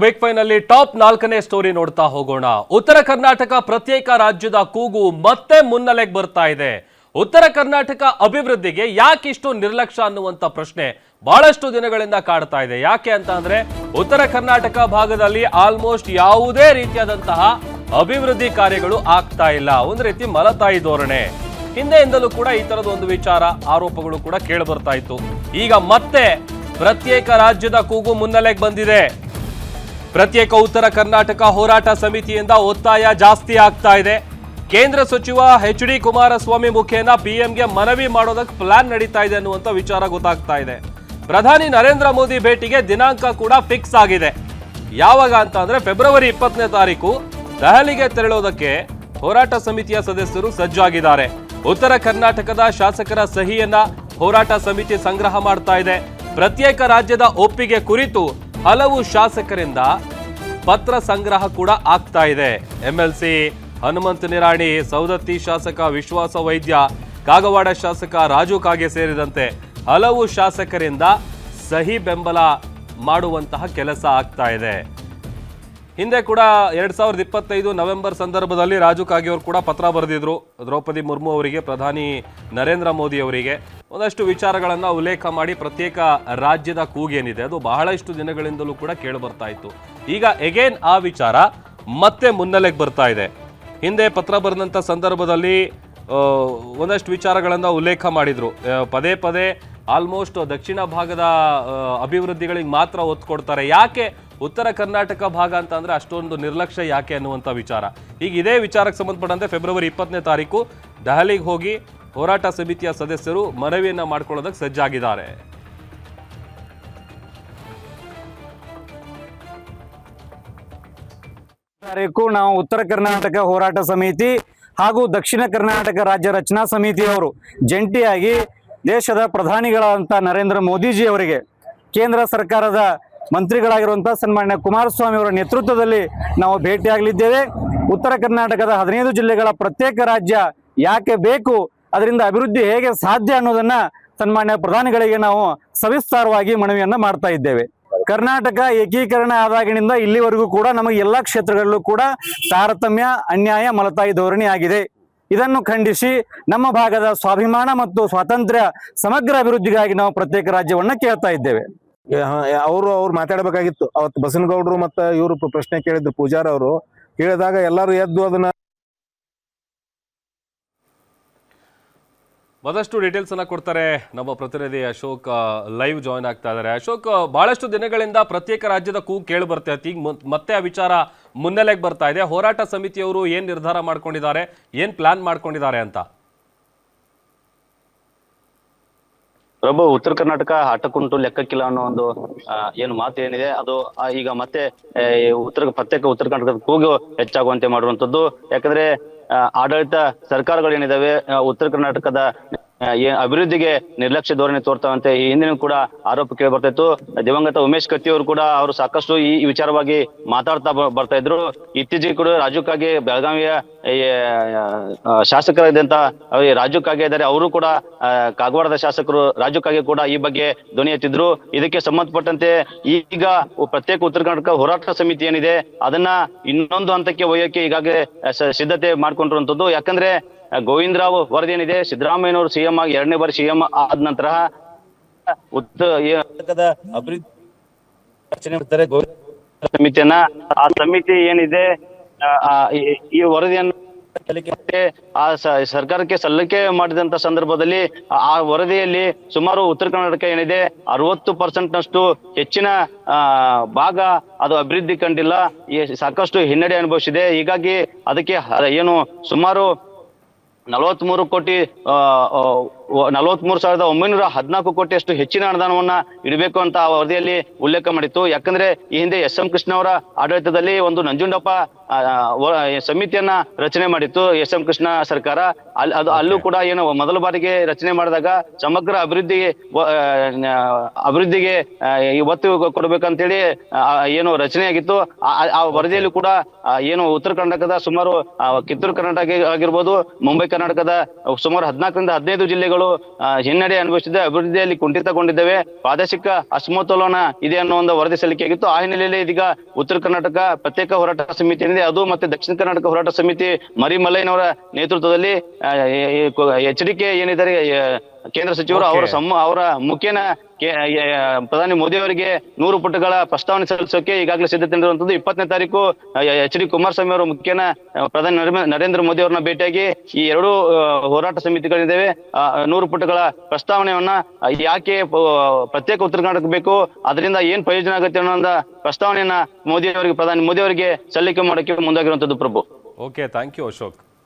Big finally top 4ನೇ story ನೋಡ್ತಾ ಹೋಗೋಣ. ಉತ್ತರ ಕರ್ನಾಟಕ ಪ್ರತ್ಯೇಕ ರಾಜ್ಯದ ಕೂಗು ಮತ್ತೆ ಮುನ್ನೆಲೆಗೆ ಬರ್ತಾ ಇದೆ. ಉತ್ತರ ಕರ್ನಾಟಕ ಅಭಿವೃದ್ಧಿಗೆ ಯಾಕಿಷ್ಟು ನಿರ್ಲಕ್ಷ್ಯ ಅನ್ನುವಂತ ಪ್ರಶ್ನೆ ಬಹಳಷ್ಟು ದಿನಗಳಿಂದ ಕಾಡ್ತಾ ಇದೆ. ಯಾಕೆ ಅಂತ ಅಂದ್ರೆ ಉತ್ತರ ಕರ್ನಾಟಕ ಭಾಗದಲ್ಲಿ ಆಲ್ಮೋಸ್ಟ್ ಯಾವುದೇ ರೀತಿಯಾದಂತಹ ಅಭಿವೃದ್ಧಿ ಕಾರ್ಯಗಳು ಆಗ್ತಾ ಇಲ್ಲ. ಒಂದು ರೀತಿ ಮಲತಾಯಿ ಧೋರಣೆ. ಹಿಂದೆಯಿಂದಲೂ ಕೂಡ ಈ ತರದ ಒಂದು ವಿಚಾರ ಆರೋಪಗಳು ಕೂಡ ಕೇಳಿ ಬರ್ತಾ ಇತ್ತು. ಈಗ ಮತ್ತೆ ಪ್ರತ್ಯೇಕ ರಾಜ್ಯದ ಕೂಗು ಮುನ್ನೆಲೆಗೆ ಬಂದಿದೆ. ಪ್ರತ್ಯೇಕ ಉತ್ತರ ಕರ್ನಾಟಕ ಹೋರಾಟ ಸಮಿತಿಯಿಂದ ಒತ್ತಾಯ ಜಾಸ್ತಿ ಆಗ್ತಾ ಇದೆ. ಕೇಂದ್ರ ಸಚಿವ ಎಚ್.ಡಿ. ಕುಮಾರಸ್ವಾಮಿ ಮುಖೇನ ಪಿಎಂಗೆ ಮನವಿ ಮಾಡೋದಕ್ಕೆ ಪ್ಲಾನ್ ನಡೀತಾ ಇದೆ ಅನ್ನುವಂಥ ವಿಚಾರ ಗೊತ್ತಾಗ್ತಾ ಇದೆ. ಪ್ರಧಾನಿ ನರೇಂದ್ರ ಮೋದಿ ಭೇಟಿಗೆ ದಿನಾಂಕ ಕೂಡ ಫಿಕ್ಸ್ ಆಗಿದೆ. ಯಾವಾಗ ಅಂತ ಅಂದ್ರೆ ಫೆಬ್ರವರಿ 20ನೇ ತಾರೀಕು ದೆಹಲಿಗೆ ತೆರಳೋದಕ್ಕೆ ಹೋರಾಟ ಸಮಿತಿಯ ಸದಸ್ಯರು ಸಜ್ಜಾಗಿದ್ದಾರೆ. ಉತ್ತರ ಕರ್ನಾಟಕದ ಶಾಸಕರ ಸಹಿಯನ್ನ ಹೋರಾಟ ಸಮಿತಿ ಸಂಗ್ರಹ ಮಾಡ್ತಾ ಇದೆ. ಪ್ರತ್ಯೇಕ ರಾಜ್ಯದ ಒಪ್ಪಿಗೆ ಕುರಿತು ಹಲವು ಶಾಸಕರಿಂದ ಪತ್ರ ಸಂಗ್ರಹ ಕೂಡ ಆಗ್ತಾ ಇದೆ. ಎಂಎಲ್ಸಿ ಹನುಮಂತ ನಿರಾಣಿ, ಸೌದತ್ತಿ ಶಾಸಕ ವಿಶ್ವಾಸ ವೈದ್ಯ, ಕಾಗವಾಡ ಶಾಸಕ ರಾಜು ಕಾಗೆ ಸೇರಿದಂತೆ ಹಲವು ಶಾಸಕರಿಂದ ಸಹಿ ಬೆಂಬಲ ಮಾಡುವಂತಹ ಕೆಲಸ ಆಗ್ತಾ ಇದೆ. ಹಿಂದೆ ಕೂಡ 2025 ನವೆಂಬರ್ ಸಂದರ್ಭದಲ್ಲಿ ರಾಜು ಕಾಗೆ ಅವರು ಕೂಡ ಪತ್ರ ಬರೆದಿದ್ರು ದ್ರೌಪದಿ ಮುರ್ಮು ಅವರಿಗೆ, ಪ್ರಧಾನಿ ನರೇಂದ್ರ ಮೋದಿ ಅವರಿಗೆ. ಒಂದಷ್ಟು ವಿಚಾರಗಳನ್ನು ಉಲ್ಲೇಖ ಮಾಡಿ ಪ್ರತ್ಯೇಕ ರಾಜ್ಯದ ಕೂಗೇನಿದೆ ಅದು ಬಹಳಷ್ಟು ದಿನಗಳಿಂದಲೂ ಕೂಡ ಕೇಳಿ ಬರ್ತಾ ಇತ್ತು. ಈಗ ಎಗೇನ್ ಆ ವಿಚಾರ ಮತ್ತೆ ಮುನ್ನೆಲೆಗೆ ಬರ್ತಾ ಇದೆ. ಹಿಂದೆ ಪತ್ರ ಬರೆದಂಥ ಸಂದರ್ಭದಲ್ಲಿ ಒಂದಷ್ಟು ವಿಚಾರಗಳನ್ನು ಉಲ್ಲೇಖ ಮಾಡಿದ್ರು. ಪದೇ ಪದೇ ಆಲ್ಮೋಸ್ಟ್ ದಕ್ಷಿಣ ಭಾಗದ ಅಭಿವೃದ್ಧಿಗಳಿಗೆ ಮಾತ್ರ ಒತ್ತು ಕೊಡ್ತಾರೆ. ಯಾಕೆ ಉತ್ತರ ಕರ್ನಾಟಕ ಭಾಗ ಅಂತ ಅಂದ್ರೆ ಅಷ್ಟೊಂದು ನಿರ್ಲಕ್ಷ್ಯ ಯಾಕೆ ಅನ್ನುವಂಥ ವಿಚಾರ. ಈಗ ಇದೇ ವಿಚಾರಕ್ಕೆ ಸಂಬಂಧಪಟ್ಟಂತೆ ಫೆಬ್ರವರಿ 20ನೇ ತಾರೀಕು ದೆಹಲಿಗೆ ಹೋಗಿ ಹೋರಾಟ ಸಮಿತಿಯ ಸದಸ್ಯರು ಮನವಿಯನ್ನ ಮಾಡ್ಕೊಳ್ಳೋದಕ್ಕೆ ಸಜ್ಜಾಗಿದ್ದಾರೆ. ತಾರೀಕು ನಾವು ಉತ್ತರ ಕರ್ನಾಟಕ ಹೋರಾಟ ಸಮಿತಿ ಹಾಗೂ ದಕ್ಷಿಣ ಕರ್ನಾಟಕ ರಾಜ್ಯ ರಚನಾ ಸಮಿತಿಯವರು ಜಂಟಿಯಾಗಿ ದೇಶದ ಪ್ರಧಾನಿಗಳಂತ ನರೇಂದ್ರ ಮೋದಿಜಿ ಅವರಿಗೆ, ಕೇಂದ್ರ ಸರ್ಕಾರದ ಮಂತ್ರಿಗಳಾಗಿರುವಂಥ ಸನ್ಮಾನ್ಯ ಕುಮಾರಸ್ವಾಮಿ ಅವರ ನೇತೃತ್ವದಲ್ಲಿ ನಾವು ಭೇಟಿಯಾಗಲಿದ್ದೇವೆ. ಉತ್ತರ ಕರ್ನಾಟಕದ 15 ಜಿಲ್ಲೆಗಳ ಪ್ರತ್ಯೇಕ ರಾಜ್ಯ ಯಾಕೆ ಬೇಕು, ಅದರಿಂದ ಅಭಿವೃದ್ಧಿ ಹೇಗೆ ಸಾಧ್ಯ ಅನ್ನೋದನ್ನ ಸನ್ಮಾನ್ಯ ಪ್ರಧಾನಿಗಳಿಗೆ ನಾವು ಸವಿಸ್ತಾರವಾಗಿ ಮನವಿಯನ್ನ ಮಾಡ್ತಾ ಇದ್ದೇವೆ. ಕರ್ನಾಟಕ ಏಕೀಕರಣ ಆದಾಗಿನಿಂದ ಇಲ್ಲಿವರೆಗೂ ಕೂಡ ನಮಗೆ ಎಲ್ಲ ಕ್ಷೇತ್ರಗಳಲ್ಲೂ ಕೂಡ ತಾರತಮ್ಯ, ಅನ್ಯಾಯ, ಮಲತಾಯಿ ಧೋರಣೆ ಆಗಿದೆ. ಇದನ್ನು ಖಂಡಿಸಿ ನಮ್ಮ ಭಾಗದ ಸ್ವಾಭಿಮಾನ ಮತ್ತು ಸ್ವಾತಂತ್ರ್ಯ ಸಮಗ್ರ ಅಭಿವೃದ್ಧಿಗಾಗಿ ನಾವು ಪ್ರತ್ಯೇಕ ರಾಜ್ಯವನ್ನ ಕೇಳ್ತಾ ಇದ್ದೇವೆ. ಅವ್ರು ಮಾತಾಡಬೇಕಾಗಿತ್ತು. ಅವತ್ತು ಬಸನಗೌಡರು ಮತ್ತೆ ಇವರು ಪ್ರಶ್ನೆ ಕೇಳಿದ್ರು, ಪೂಜಾರ ಅವರು ಕೇಳಿದಾಗ ಎಲ್ಲರೂ ಎದ್ದು ಅದನ್ನ ಮತ್ತಷ್ಟು ಡೀಟೇಲ್ಸ್ ಅನ್ನ ಕೊಡ್ತಾರೆ ನಮ್ಮ ಪ್ರತಿನಿಧಿ ಅಶೋಕ್. ಲೈವ್ ಜಾಯ್ನ್ ಆಗ್ತಾ ಇದ್ದಾರೆ. ಅಶೋಕ್, ಬಹಳಷ್ಟು ದಿನಗಳಿಂದ ಪ್ರತ್ಯೇಕ ರಾಜ್ಯದ ಕೂಗು ಕೇಳಿ ಬರ್ತಾ ಇತ್ತು. ಈಗ ಮತ್ತೆ ಆ ವಿಚಾರ ಮುನ್ನೆಲೆಗೆ ಬರ್ತಾ ಇದೆ. ಹೋರಾಟ ಸಮಿತಿಯವರು ಏನ್ ನಿರ್ಧಾರ ಮಾಡ್ಕೊಂಡಿದ್ದಾರೆ, ಏನ್ ಪ್ಲಾನ್ ಮಾಡ್ಕೊಂಡಿದ್ದಾರೆ ಅಂತ? ಪ್ರಭು, ಉತ್ತರ ಕರ್ನಾಟಕ ಆಟಕ್ಕುಂಟು ಲೆಕ್ಕಕ್ಕಿಲ್ಲ ಅನ್ನೋ ಒಂದು ಏನು ಮಾತು ಏನಿದೆ ಅದು ಈಗ ಮತ್ತೆ ಪ್ರತ್ಯೇಕ ಉತ್ತರ ಕರ್ನಾಟಕದ ಕೂಗು ಹೆಚ್ಚಾಗುವಂತೆ ಮಾಡುವಂತದ್ದು. ಯಾಕಂದ್ರೆ ಆಡಳಿತ ಸರ್ಕಾರಗಳೇನಿದಾವೆ ಉತ್ತರ ಕರ್ನಾಟಕದ ಅಭಿವೃದ್ಧಿಗೆ ನಿರ್ಲಕ್ಷ್ಯ ಧೋರಣೆ ತೋರ್ತಾವಂತೆ ಈ ಹಿಂದಿನ ಕೂಡ ಆರೋಪ ಕೇಳಿ ಬರ್ತಾ ಇತ್ತು. ದಿವಂಗತ ಉಮೇಶ್ ಕತ್ತಿ ಅವರು ಕೂಡ ಅವರು ಸಾಕಷ್ಟು ಈ ವಿಚಾರವಾಗಿ ಮಾತಾಡ್ತಾ ಬರ್ತಾ ಇದ್ರು. ಇತ್ತೀಚೆಗೆ ಕೂಡ ರಾಜು ಕಾಗೆ, ಬೆಳಗಾವಿಯ ಶಾಸಕರಾದಂತ ರಾಜು ಕಾಗೆ ಇದ್ದಾರೆ, ಅವರು ಕೂಡ ಕಾಗವಾಡದ ಶಾಸಕರು ರಾಜು ಕಾಗೆ ಕೂಡ ಈ ಬಗ್ಗೆ ಧ್ವನಿ ಎತ್ತಿದ್ರು. ಇದಕ್ಕೆ ಸಂಬಂಧಪಟ್ಟಂತೆ ಈಗ ಪ್ರತ್ಯೇಕ ಉತ್ತರ ಕರ್ನಾಟಕ ಹೋರಾಟ ಸಮಿತಿ ಏನಿದೆ ಅದನ್ನ ಇನ್ನೊಂದು ಹಂತಕ್ಕೆ ಒಯ್ಯಕ್ಕೆ ಈಗಾಗಲೇ ಸಿದ್ಧತೆ ಮಾಡ್ಕೊಂಡಿರುವಂತದ್ದು. ಯಾಕಂದ್ರೆ ಗೋವಿಂದರಾವ್ ವರದಿ ಏನಿದೆ, ಸಿದ್ದರಾಮಯ್ಯನವರು ಸಿಎಂ ಆಗಿ 2ನೇ ಬಾರಿ ಸಿಎಂ ಆದ ನಂತರ ಅಭಿವೃದ್ಧಿ ರಚನೆ ಮಾಡ್ತಾರೆ ಸಮಿತಿಯನ್ನ. ಆ ಸಮಿತಿ ಏನಿದೆ ಈ ವರದಿಯನ್ನು ಸರ್ಕಾರಕ್ಕೆ ಸಲ್ಲಿಕೆ ಮಾಡಿದಂತ ಸಂದರ್ಭದಲ್ಲಿ ಆ ವರದಿಯಲ್ಲಿ ಸುಮಾರು ಉತ್ತರ ಕರ್ನಾಟಕ ಏನಿದೆ 60% ನಷ್ಟು ಹೆಚ್ಚಿನ ಭಾಗ ಅದು ಅಭಿವೃದ್ಧಿ ಕಂಡಿಲ್ಲ, ಸಾಕಷ್ಟು ಹಿನ್ನಡೆ ಅನುಭವಿಸಿದೆ. ಹೀಗಾಗಿ ಅದಕ್ಕೆ ಏನು ಸುಮಾರು 43,914 ಕೋಟಿಯಷ್ಟು ಹೆಚ್ಚಿನ ಅನುದಾನವನ್ನ ಇಡಬೇಕು ಅಂತ ಆ ವರದಿಯಲ್ಲಿ ಉಲ್ಲೇಖ ಮಾಡಿತ್ತು. ಯಾಕಂದ್ರೆ ಈ ಹಿಂದೆ ಎಸ್.ಎಂ. ಕೃಷ್ಣ ಅವರ ಆಡಳಿತದಲ್ಲಿ ಒಂದು ನಂಜುಂಡಪ್ಪ ಸಮಿತಿಯನ್ನ ರಚನೆ ಮಾಡಿತ್ತು ಎಸ್.ಎಂ. ಕೃಷ್ಣ ಸರ್ಕಾರ. ಅಲ್ಲೂ ಕೂಡ ಏನು ಮೊದಲ ಬಾರಿಗೆ ರಚನೆ ಮಾಡಿದಾಗ ಸಮಗ್ರ ಅಭಿವೃದ್ಧಿಗೆ ಒತ್ತು ಕೊಡ್ಬೇಕಂತೇಳಿ ಏನು ರಚನೆ ಆಗಿತ್ತು. ಆ ವರದಿಯಲ್ಲಿ ಕೂಡ ಏನು ಉತ್ತರ ಕರ್ನಾಟಕದ ಸುಮಾರು ಕಿತ್ತೂರು ಕರ್ನಾಟಕ ಆಗಿರ್ಬೋದು, ಮುಂಬೈ ಕರ್ನಾಟಕದ ಸುಮಾರು 14ರಿಂದ 15 ಜಿಲ್ಲೆಗಳು ಹಿನ್ನಡೆ ಅನುಭವಿಸಿದೆ, ಅಭಿವೃದ್ಧಿಯಲ್ಲಿ ಕುಂಠಿತಗೊಂಡಿದ್ದೇವೆ, ಪ್ರಾದೇಶಿಕ ಅಸಮತೋಲನ ಇದೆ ಅನ್ನೋ ಒಂದು ವರದಿ ಸಲ್ಲಿಕೆ ಆಗಿತ್ತು. ಆ ಹಿನ್ನೆಲೆಯಲ್ಲಿ ಇದೀಗ ಉತ್ತರ ಕರ್ನಾಟಕ ಪ್ರತ್ಯೇಕ ಹೋರಾಟ ಸಮಿತಿ ಏನಿದೆ ಅದು ಮತ್ತೆ ದಕ್ಷಿಣ ಕರ್ನಾಟಕ ಹೋರಾಟ ಸಮಿತಿ ಮರಿಮಲ್ಲಯ್ಯನವರ ನೇತೃತ್ವದಲ್ಲಿ ಎಚ್ಚರಿಕೆ ಏನಿದ್ದಾರೆ ಕೇಂದ್ರ ಸಚಿವರು ಅವರ ಮುಖೇನ ಪ್ರಧಾನಿ ಮೋದಿ ಅವರಿಗೆ 100 ಪುಟಗಳ ಪ್ರಸ್ತಾವನೆ ಸಲ್ಲಿಸೋಕೆ ಈಗಾಗಲೇ ಸಿದ್ಧತೆ ಇರುವಂತದ್ದು. 20ನೇ ತಾರೀಕು ಎಚ್.ಡಿ. ಕುಮಾರಸ್ವಾಮಿ ಅವರ ಮುಖೇನ ಪ್ರಧಾನಿ ನರೇಂದ್ರ ಮೋದಿ ಅವರನ್ನ ಭೇಟಿಯಾಗಿ ಈ ಎರಡೂ ಹೋರಾಟ ಸಮಿತಿಗಳಿದ್ದೇವೆ 100 ಪುಟಗಳ ಪ್ರಸ್ತಾವನೆಯನ್ನ ಯಾಕೆ ಪ್ರತ್ಯೇಕ ಉತ್ತರ ಕರ್ನಾಟಕ ಬೇಕು, ಅದರಿಂದ ಏನ್ ಪ್ರಯೋಜನ ಆಗುತ್ತೆ ಅನ್ನೋ ಪ್ರಸ್ತಾವನೆಯನ್ನ ಪ್ರಧಾನಿ ಮೋದಿ ಅವರಿಗೆ ಸಲ್ಲಿಕೆ ಮಾಡೋಕೆ ಮುಂದಾಗಿರುವಂತದ್ದು. ಪ್ರಭು, ಓಕೆ, ಥ್ಯಾಂಕ್ ಯು ಅಶೋಕ್.